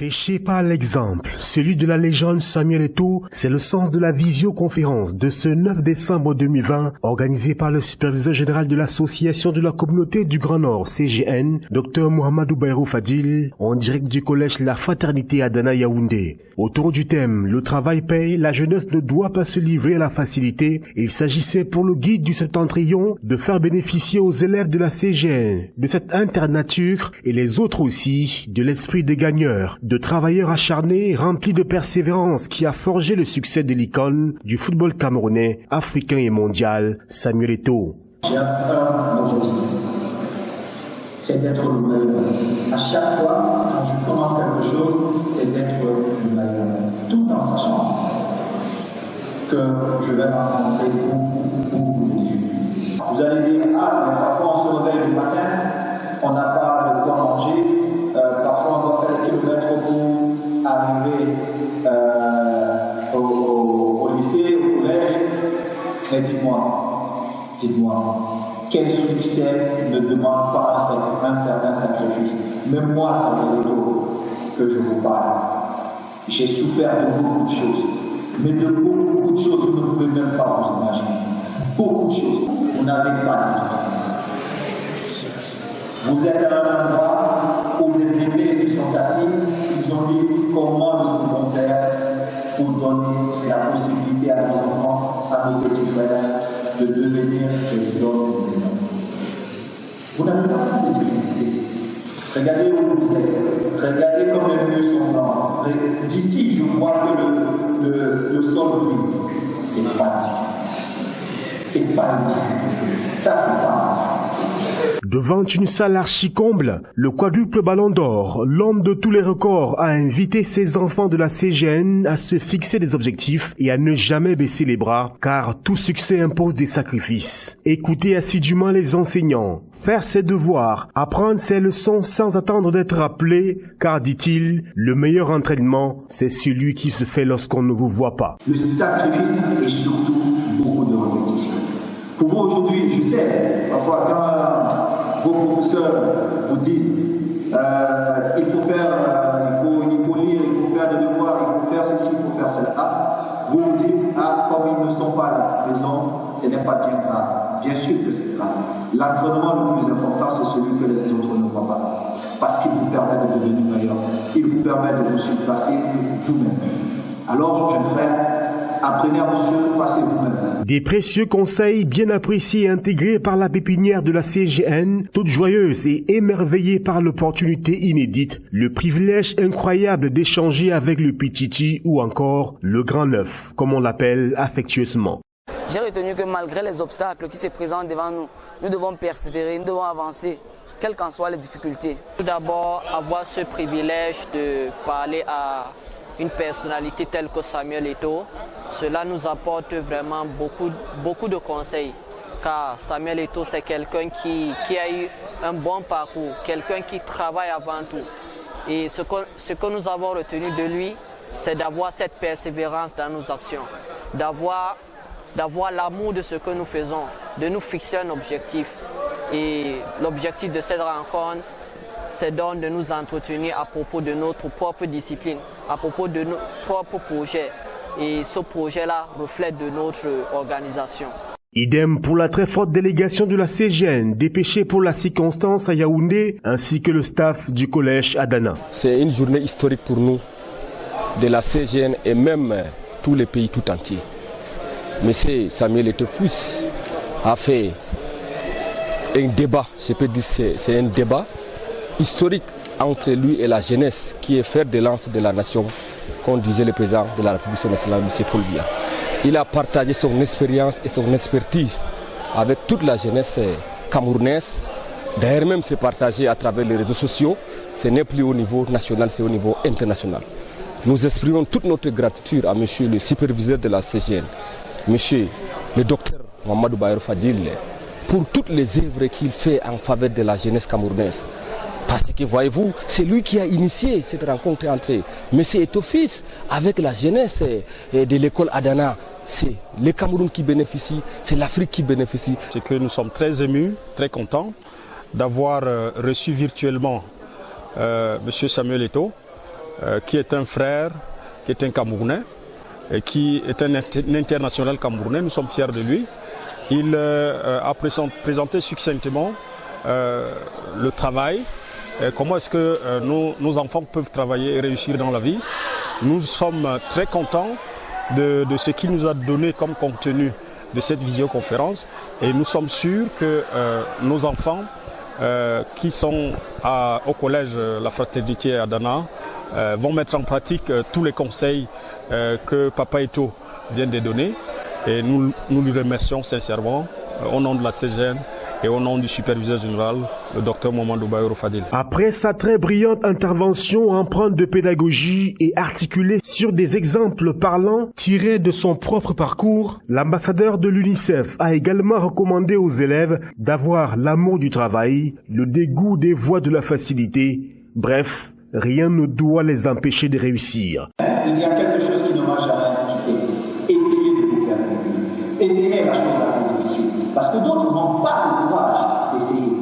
Prêcher par l'exemple, celui de la légende Samuel Eto'o, c'est le sens de la visioconférence de ce 9 décembre 2020, organisée par le superviseur général de l'Association de la communauté du Grand Nord, CGN, Dr Mohamedou Bayrou Fadil, en direct du collège La Fraternité à Dana Yaoundé. Autour du thème « Le travail paye, la jeunesse ne doit pas se livrer à la facilité », il s'agissait pour le guide du septentrion de faire bénéficier aux élèves de la CGN de cette internature et les autres aussi de l'esprit de gagneur, de travailleurs acharnés remplis de persévérance qui a forgé le succès de l'icône du football camerounais, africain et mondial, Samuel Eto'o. J'ai un objectif, c'est d'être le meilleur. À chaque fois, quand je commence quelque chose, c'est d'être le meilleur. Tout en sachant que je vais rencontrer beaucoup de difficultés. Vous allez dire, mais parfois on se réveille le matin, on n'a pas de quoi manger, parfois on doit faire kilomètres pour arriver au lycée, au collège. Mais dites-moi, quel succès ne demande pas un certain sacrifice? Même moi, ça me dit que je vous parle. J'ai souffert de beaucoup de choses, mais de beaucoup de choses, vous ne pouvez même pas vous imaginer. Beaucoup de choses, vous n'avez pas de temps. Vous êtes à un endroit où les aînés se sont assis, ils ont dit comment nous pouvons faire pour donner la possibilité à nos enfants, à nos petits frères, de devenir des hommes. Vous n'avez pas de difficultés. Regardez où vous êtes. Regardez comme les murs sont blancs. D'ici, je vois que le sol brille. C'est pas une difficulté. Ça, c'est pas. Devant une salle archi-comble, le quadruple ballon d'or, l'homme de tous les records, a invité ses enfants de la CGN à se fixer des objectifs et à ne jamais baisser les bras, car tout succès impose des sacrifices. Écouter assidûment les enseignants, faire ses devoirs, apprendre ses leçons sans attendre d'être rappelé, car, dit-il, le meilleur entraînement, c'est celui qui se fait lorsqu'on ne vous voit pas. Le sacrifice et surtout beaucoup de répétition. Pour vous aujourd'hui, je sais, parfois quand vos professeurs vous disent il faut lire, il faut faire des devoirs, il faut faire ceci, il faut faire cela, vous vous dites, comme ils ne sont pas à la maison, ce n'est pas bien grave. Bien sûr que c'est grave. L'entraînement le plus important, c'est celui que les autres ne voient pas. Parce qu'il vous permet de devenir meilleur. Il vous permet de vous surpasser vous-même. Alors, jeunes frères, apprenez à vous surpasser vous-même. Des précieux conseils bien appréciés et intégrés par la pépinière de la CGN, toute joyeuse et émerveillée par l'opportunité inédite, le privilège incroyable d'échanger avec le Pititi ou encore le Grand Neuf, comme on l'appelle affectueusement. J'ai retenu que malgré les obstacles qui se présentent devant nous, nous devons persévérer, nous devons avancer, quelles qu'en soient les difficultés. Tout d'abord, avoir ce privilège de parler à une personnalité telle que Samuel Eto'o, cela nous apporte vraiment beaucoup de conseils. Car Samuel Eto'o, c'est quelqu'un qui a eu un bon parcours, quelqu'un qui travaille avant tout. Et ce que nous avons retenu de lui, c'est d'avoir cette persévérance dans nos actions, d'avoir l'amour de ce que nous faisons, de nous fixer un objectif. Et l'objectif de cette rencontre, c'est donc de nous entretenir à propos de notre propre discipline, à propos de notre propre projet. Et ce projet-là reflète de notre organisation. Idem pour la très forte délégation de la CGN, dépêchée pour la circonstance à Yaoundé, ainsi que le staff du collège à Dana. C'est une journée historique pour nous, de la CGN et même tous les pays tout entiers. Monsieur Samuel Eto'o a fait un débat, je peux dire c'est un débat historique entre lui et la jeunesse qui est fer de lance de la nation, comme disait le président de la République nationale, M. Paul Biya. Il a partagé son expérience et son expertise avec toute la jeunesse camerounaise. D'ailleurs même c'est partagé à travers les réseaux sociaux, ce n'est plus au niveau national, c'est au niveau international. Nous exprimons toute notre gratitude à M. le superviseur de la CGN, M. le docteur Mohamedou Bayrou Fadil, pour toutes les œuvres qu'il fait en faveur de la jeunesse camerounaise. Parce que voyez-vous, c'est lui qui a initié cette rencontre entre M. Eto'o avec la jeunesse de l'école Adana. C'est le Cameroun qui bénéficie, c'est l'Afrique qui bénéficie. C'est que nous sommes très émus, très contents d'avoir reçu virtuellement M. Samuel Eto'o, qui est un frère, qui est un Camerounais, et qui est un international camerounais. Nous sommes fiers de lui. Il a présenté succinctement le travail, comment est-ce que nos enfants peuvent travailler et réussir dans la vie. Nous sommes très contents de ce qu'il nous a donné comme contenu de cette visioconférence et nous sommes sûrs que nos enfants qui sont au collège La Fraternité à Dana vont mettre en pratique tous les conseils que Papa Eto'o vient de donner et nous lui remercions sincèrement au nom de la CGN et au nom du superviseur général, le Dr Mamadou Bayero Fadil. Après sa très brillante intervention empreinte de pédagogie et articulée sur des exemples parlants tirés de son propre parcours, l'ambassadeur de l'UNICEF a également recommandé aux élèves d'avoir l'amour du travail, le dégoût des voies de la facilité. Bref, rien ne doit les empêcher de réussir. Il y a quelque chose qui ne m'a jamais quitté. Essayez de vous faire plaisir. Essayez la chose la plus difficile. Parce que d'autres n'ont pas le courage d'essayer.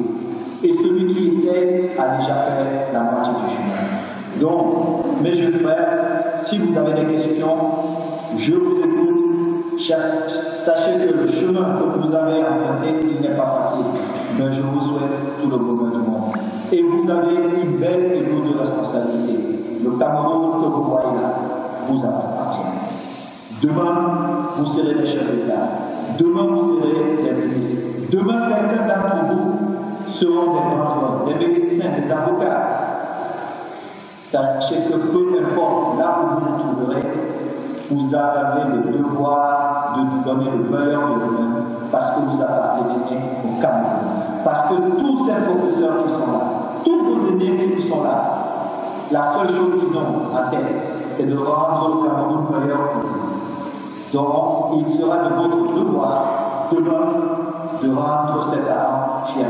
Et celui qui essaie a déjà fait la moitié du chemin. Donc, mes jeunes frères, si vous avez des questions, je vous écoute. Sachez que le chemin que vous avez emprunté, il n'est pas facile. Mais je vous souhaite tout le bonheur du monde. Et vous avez une belle et lourde responsabilité. Le Cameroun que vous voyez là vous appartient. Demain, vous serez des chefs d'État. Demain, vous serez des ministres. Demain, certains d'entre vous seront des grands hommes, des médecins, des avocats. Sachez que peu importe là où vous vous trouverez, vous avez le devoir de vous donner le meilleur de vous-même parce que vous appartenez au Cameroun. Parce que tous ces professeurs qui sont là, tous vos aînés qui sont là, la seule chose qu'ils ont à tête, c'est de rendre le Cameroun meilleur pour vous. Donc, il sera de votre devoir demain de rendre cet art fier.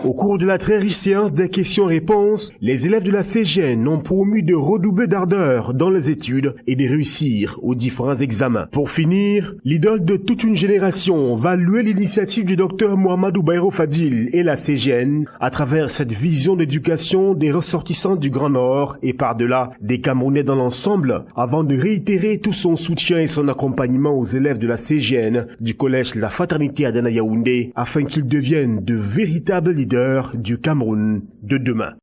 Au cours de la très riche séance des questions-réponses, les élèves de la CGN ont promu de redoubler d'ardeur dans les études et de réussir aux différents examens. Pour finir, l'idole de toute une génération va louer l'initiative du Dr Mamadou Bayero Fadil et la CGN à travers cette vision d'éducation des ressortissants du Grand Nord et par-delà des Camerounais dans l'ensemble, avant de réitérer tout son soutien et son accompagnement aux élèves de la CGN du collège La Fraternité à Dana Yaoundé afin qu'ils deviennent de véritables leaders du Cameroun de demain.